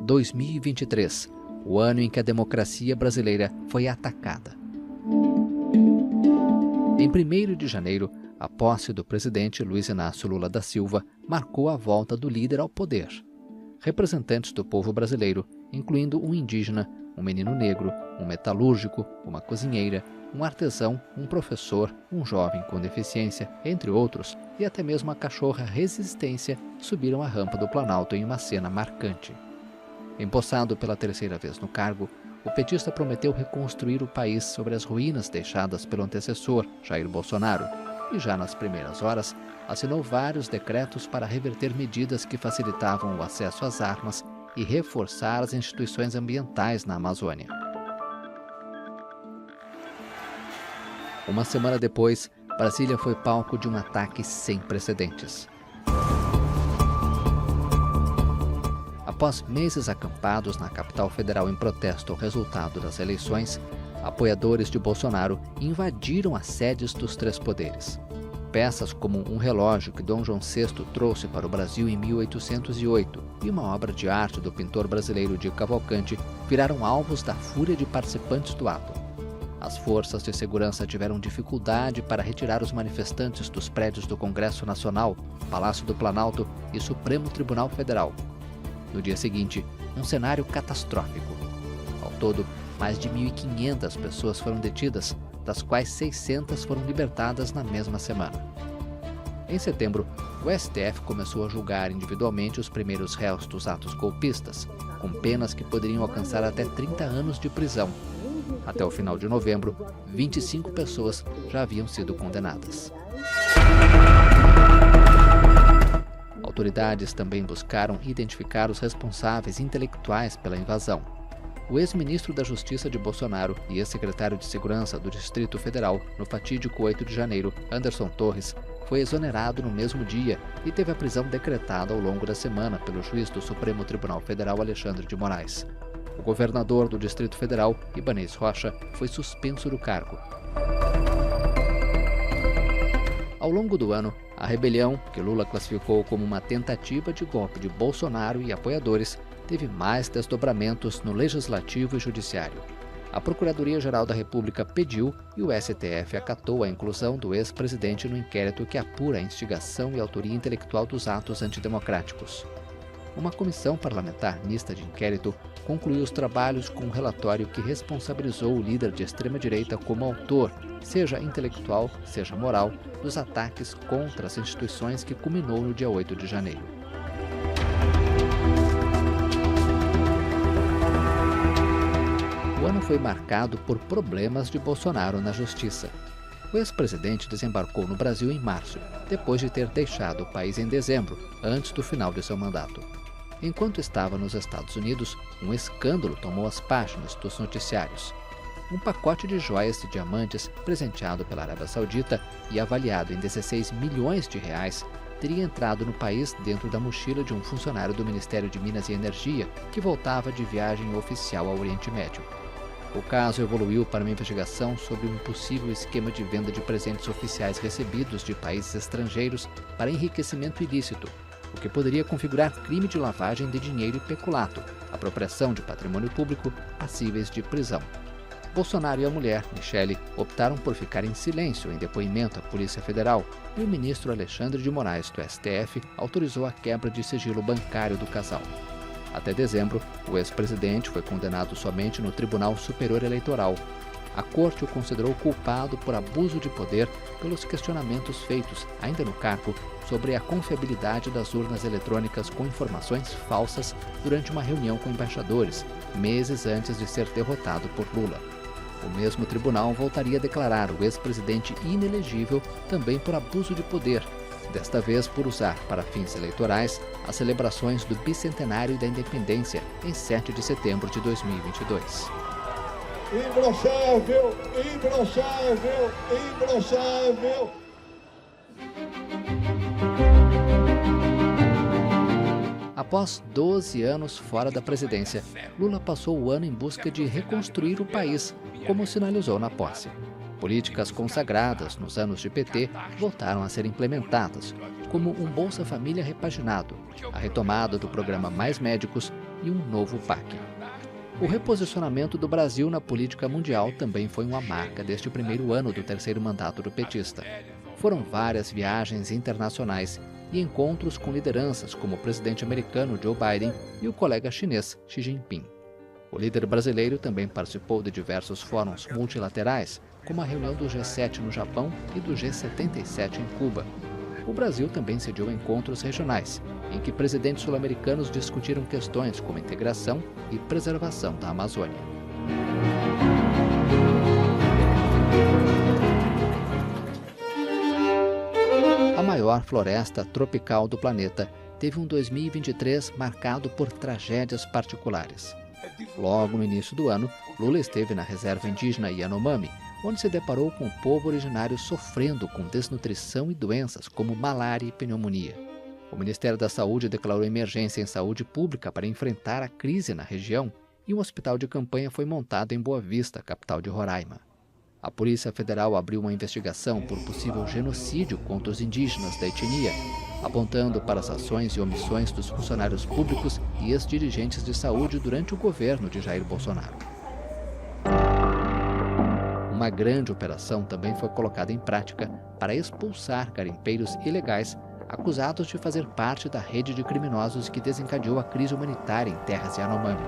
2023, o ano em que a democracia brasileira foi atacada. Em 1º de janeiro, a posse do presidente Luiz Inácio Lula da Silva marcou a volta do líder ao poder. Representantes do povo brasileiro, incluindo um indígena, um menino negro, um metalúrgico, uma cozinheira, um artesão, um professor, um jovem com deficiência, entre outros, e até mesmo a cachorra Resistência, subiram a rampa do Planalto em uma cena marcante. Empossado pela 3ª vez no cargo, o petista prometeu reconstruir o país sobre as ruínas deixadas pelo antecessor, Jair Bolsonaro, e já nas primeiras horas, assinou vários decretos para reverter medidas que facilitavam o acesso às armas e reforçar as instituições ambientais na Amazônia. Uma semana depois, Brasília foi palco de um ataque sem precedentes. Após meses acampados na capital federal em protesto ao resultado das eleições, apoiadores de Bolsonaro invadiram as sedes dos 3 poderes. Peças como um relógio que Dom João VI trouxe para o Brasil em 1808 e uma obra de arte do pintor brasileiro de Cavalcante viraram alvos da fúria de participantes do ato. As forças de segurança tiveram dificuldade para retirar os manifestantes dos prédios do Congresso Nacional, Palácio do Planalto e Supremo Tribunal Federal. No dia seguinte, um cenário catastrófico. Ao todo, mais de 1.500 pessoas foram detidas, das quais 600 foram libertadas na mesma semana. Em setembro, o STF começou a julgar individualmente os primeiros réus dos atos golpistas, com penas que poderiam alcançar até 30 anos de prisão. Até o final de novembro, 25 pessoas já haviam sido condenadas. Autoridades também buscaram identificar os responsáveis intelectuais pela invasão. O ex-ministro da Justiça de Bolsonaro e ex-secretário de Segurança do Distrito Federal no fatídico 8 de janeiro, Anderson Torres, foi exonerado no mesmo dia e teve a prisão decretada ao longo da semana pelo juiz do Supremo Tribunal Federal, Alexandre de Moraes. O governador do Distrito Federal, Ibanez Rocha, foi suspenso do cargo. Ao longo do ano, a rebelião, que Lula classificou como uma tentativa de golpe de Bolsonaro e apoiadores, teve mais desdobramentos no Legislativo e Judiciário. A Procuradoria-Geral da República pediu e o STF acatou a inclusão do ex-presidente no inquérito que apura a instigação e autoria intelectual dos atos antidemocráticos. Uma comissão parlamentar mista de inquérito concluiu os trabalhos com um relatório que responsabilizou o líder de extrema-direita como autor, seja intelectual, seja moral, dos ataques contra as instituições que culminou no dia 8 de janeiro. O ano foi marcado por problemas de Bolsonaro na justiça. O ex-presidente desembarcou no Brasil em março, depois de ter deixado o país em dezembro, antes do final de seu mandato. Enquanto estava nos Estados Unidos, um escândalo tomou as páginas dos noticiários. Um pacote de joias e diamantes presenteado pela Arábia Saudita e avaliado em 16 milhões de reais teria entrado no país dentro da mochila de um funcionário do Ministério de Minas e Energia que voltava de viagem oficial ao Oriente Médio. O caso evoluiu para uma investigação sobre um possível esquema de venda de presentes oficiais recebidos de países estrangeiros para enriquecimento ilícito, o que poderia configurar crime de lavagem de dinheiro e peculato, apropriação de patrimônio público, passíveis de prisão. Bolsonaro e a mulher, Michele, optaram por ficar em silêncio em depoimento à Polícia Federal e o ministro Alexandre de Moraes, do STF, autorizou a quebra de sigilo bancário do casal. Até dezembro, o ex-presidente foi condenado somente no Tribunal Superior Eleitoral. A corte o considerou culpado por abuso de poder pelos questionamentos feitos, ainda no cargo, sobre a confiabilidade das urnas eletrônicas com informações falsas durante uma reunião com embaixadores, meses antes de ser derrotado por Lula. O mesmo tribunal voltaria a declarar o ex-presidente inelegível também por abuso de poder, desta vez por usar para fins eleitorais as celebrações do bicentenário da independência em 7 de setembro de 2022. Imbrochável, imbrochável, imbrochável. Após 12 anos fora da presidência, Lula passou o ano em busca de reconstruir o país, como sinalizou na posse. Políticas consagradas nos anos de PT voltaram a ser implementadas, como um Bolsa Família repaginado, a retomada do programa Mais Médicos e um novo PAC. O reposicionamento do Brasil na política mundial também foi uma marca deste primeiro ano do terceiro mandato do petista. Foram várias viagens internacionais e encontros com lideranças como o presidente americano Joe Biden e o colega chinês Xi Jinping. O líder brasileiro também participou de diversos fóruns multilaterais, como a reunião do G7 no Japão e do G77 em Cuba. O Brasil também sediou encontros regionais, em que presidentes sul-americanos discutiram questões como integração e preservação da Amazônia. A maior floresta tropical do planeta teve um 2023 marcado por tragédias particulares. Logo no início do ano, Lula esteve na reserva indígena Yanomami, onde se deparou com o povo originário sofrendo com desnutrição e doenças como malária e pneumonia. O Ministério da Saúde declarou emergência em saúde pública para enfrentar a crise na região e um hospital de campanha foi montado em Boa Vista, capital de Roraima. A Polícia Federal abriu uma investigação por possível genocídio contra os indígenas da etnia, apontando para as ações e omissões dos funcionários públicos e ex-dirigentes de saúde durante o governo de Jair Bolsonaro. Uma grande operação também foi colocada em prática para expulsar garimpeiros ilegais acusados de fazer parte da rede de criminosos que desencadeou a crise humanitária em terras Yanomami.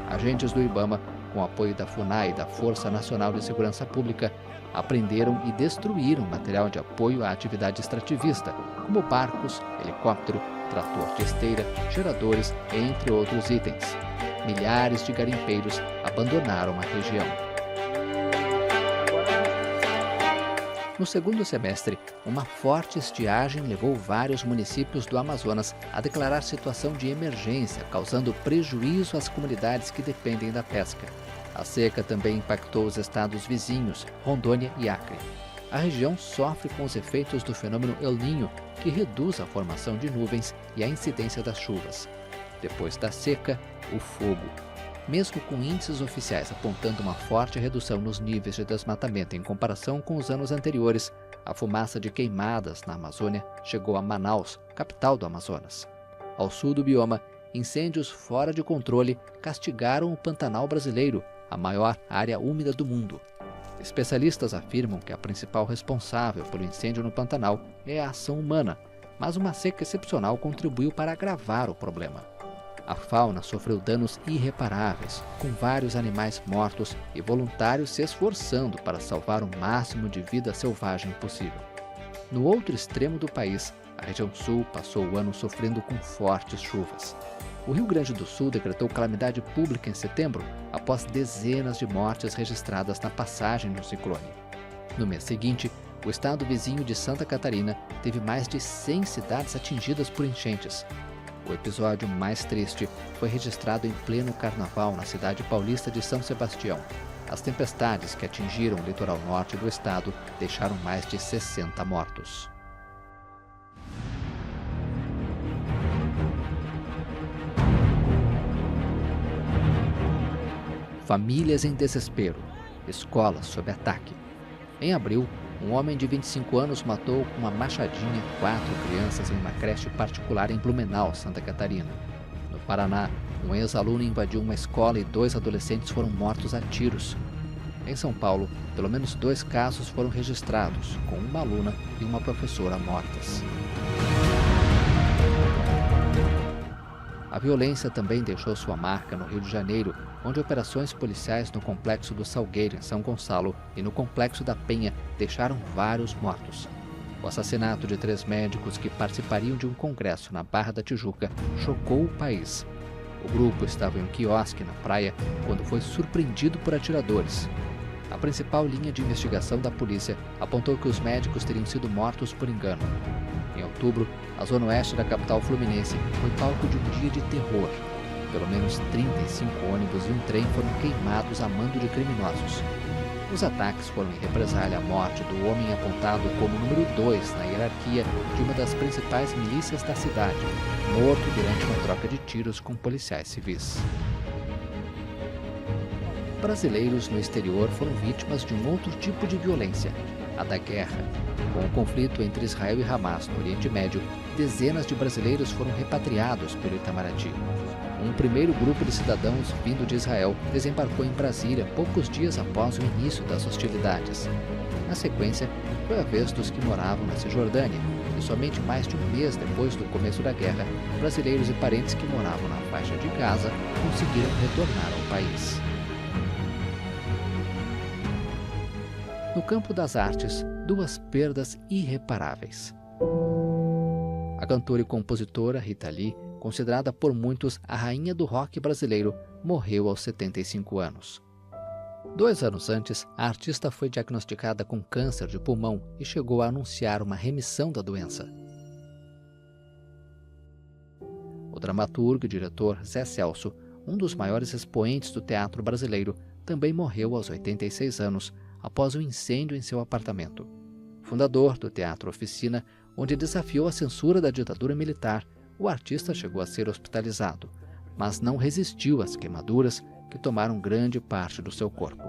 Agentes do IBAMA, com apoio da FUNAI e da Força Nacional de Segurança Pública, apreenderam e destruíram material de apoio à atividade extrativista, como barcos, helicóptero, trator de esteira, geradores, entre outros itens. Milhares de garimpeiros abandonaram a região. No segundo semestre, uma forte estiagem levou vários municípios do Amazonas a declarar situação de emergência, causando prejuízo às comunidades que dependem da pesca. A seca também impactou os estados vizinhos, Rondônia e Acre. A região sofre com os efeitos do fenômeno El Niño, que reduz a formação de nuvens e a incidência das chuvas. Depois da seca, o fogo. Mesmo com índices oficiais apontando uma forte redução nos níveis de desmatamento em comparação com os anos anteriores, a fumaça de queimadas na Amazônia chegou a Manaus, capital do Amazonas. Ao sul do bioma, incêndios fora de controle castigaram o Pantanal brasileiro, a maior área úmida do mundo. Especialistas afirmam que a principal responsável pelo incêndio no Pantanal é a ação humana, mas uma seca excepcional contribuiu para agravar o problema. A fauna sofreu danos irreparáveis, com vários animais mortos e voluntários se esforçando para salvar o máximo de vida selvagem possível. No outro extremo do país, a região sul passou o ano sofrendo com fortes chuvas. O Rio Grande do Sul decretou calamidade pública em setembro, após dezenas de mortes registradas na passagem do ciclone. No mês seguinte, o estado vizinho de Santa Catarina teve mais de 100 cidades atingidas por enchentes. O episódio mais triste foi registrado em pleno carnaval na cidade paulista de São Sebastião. As tempestades que atingiram o litoral norte do estado deixaram mais de 60 mortos. Famílias em desespero. Escolas sob ataque. Em abril, um homem de 25 anos matou com uma machadinha 4 crianças em uma creche particular em Blumenau, Santa Catarina. No Paraná, um ex-aluno invadiu uma escola e 2 adolescentes foram mortos a tiros. Em São Paulo, pelo menos 2 casos foram registrados, com uma aluna e uma professora mortas. A violência também deixou sua marca no Rio de Janeiro, onde operações policiais no Complexo do Salgueiro, em São Gonçalo, e no Complexo da Penha deixaram vários mortos. O assassinato de 3 médicos que participariam de um congresso na Barra da Tijuca chocou o país. O grupo estava em um quiosque na praia quando foi surpreendido por atiradores. A principal linha de investigação da polícia apontou que os médicos teriam sido mortos por engano. Em outubro, a zona oeste da capital fluminense foi palco de um dia de terror. Pelo menos 35 ônibus e um trem foram queimados a mando de criminosos. Os ataques foram em represália à morte do homem apontado como número 2 na hierarquia de uma das principais milícias da cidade, morto durante uma troca de tiros com policiais civis. brasileiros no exterior foram vítimas de um outro tipo de violência, a da guerra. Com o conflito entre Israel e Hamas no Oriente Médio, dezenas de brasileiros foram repatriados pelo Itamaraty. Um primeiro grupo de cidadãos vindo de Israel desembarcou em Brasília poucos dias após o início das hostilidades. Na sequência, foi a vez dos que moravam na Cisjordânia, e somente mais de um mês depois do começo da guerra, brasileiros e parentes que moravam na faixa de Gaza conseguiram retornar ao país. No campo das artes, duas perdas irreparáveis. A cantora e compositora Rita Lee, considerada por muitos a rainha do rock brasileiro, morreu aos 75 anos. 2 anos antes, a artista foi diagnosticada com câncer de pulmão e chegou a anunciar uma remissão da doença. O dramaturgo e diretor Zé Celso, um dos maiores expoentes do teatro brasileiro, também morreu aos 86 anos, após um incêndio em seu apartamento. Fundador do Teatro Oficina, onde desafiou a censura da ditadura militar, o artista chegou a ser hospitalizado, mas não resistiu às queimaduras que tomaram grande parte do seu corpo.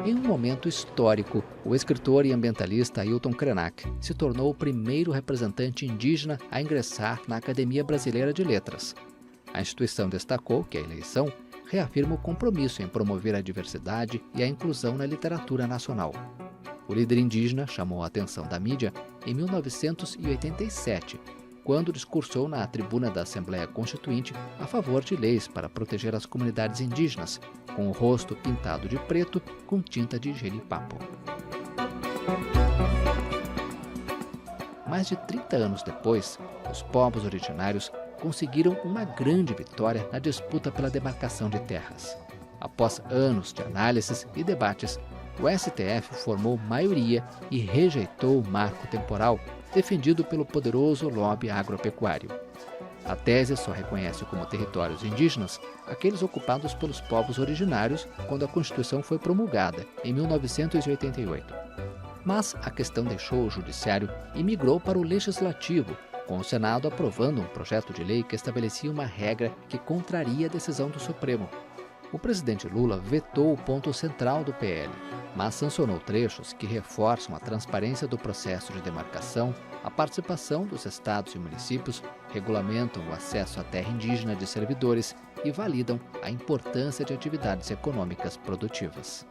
Em um momento histórico, o escritor e ambientalista Ailton Krenak se tornou o primeiro representante indígena a ingressar na Academia Brasileira de Letras. A instituição destacou que a eleição reafirma o compromisso em promover a diversidade e a inclusão na literatura nacional. O líder indígena chamou a atenção da mídia em 1987, quando discursou na tribuna da Assembleia Constituinte a favor de leis para proteger as comunidades indígenas, com o rosto pintado de preto com tinta de genipapo. Mais de 30 anos depois, os povos originários conseguiram uma grande vitória na disputa pela demarcação de terras. Após anos de análises e debates, o STF formou maioria e rejeitou o marco temporal defendido pelo poderoso lobby agropecuário. A tese só reconhece como territórios indígenas aqueles ocupados pelos povos originários quando a Constituição foi promulgada, em 1988. Mas a questão deixou o Judiciário e migrou para o Legislativo, com o Senado aprovando um projeto de lei que estabelecia uma regra que contraria a decisão do Supremo. O presidente Lula vetou o ponto central do PL, mas sancionou trechos que reforçam a transparência do processo de demarcação, a participação dos estados e municípios, regulamentam o acesso à terra indígena de servidores e validam a importância de atividades econômicas produtivas.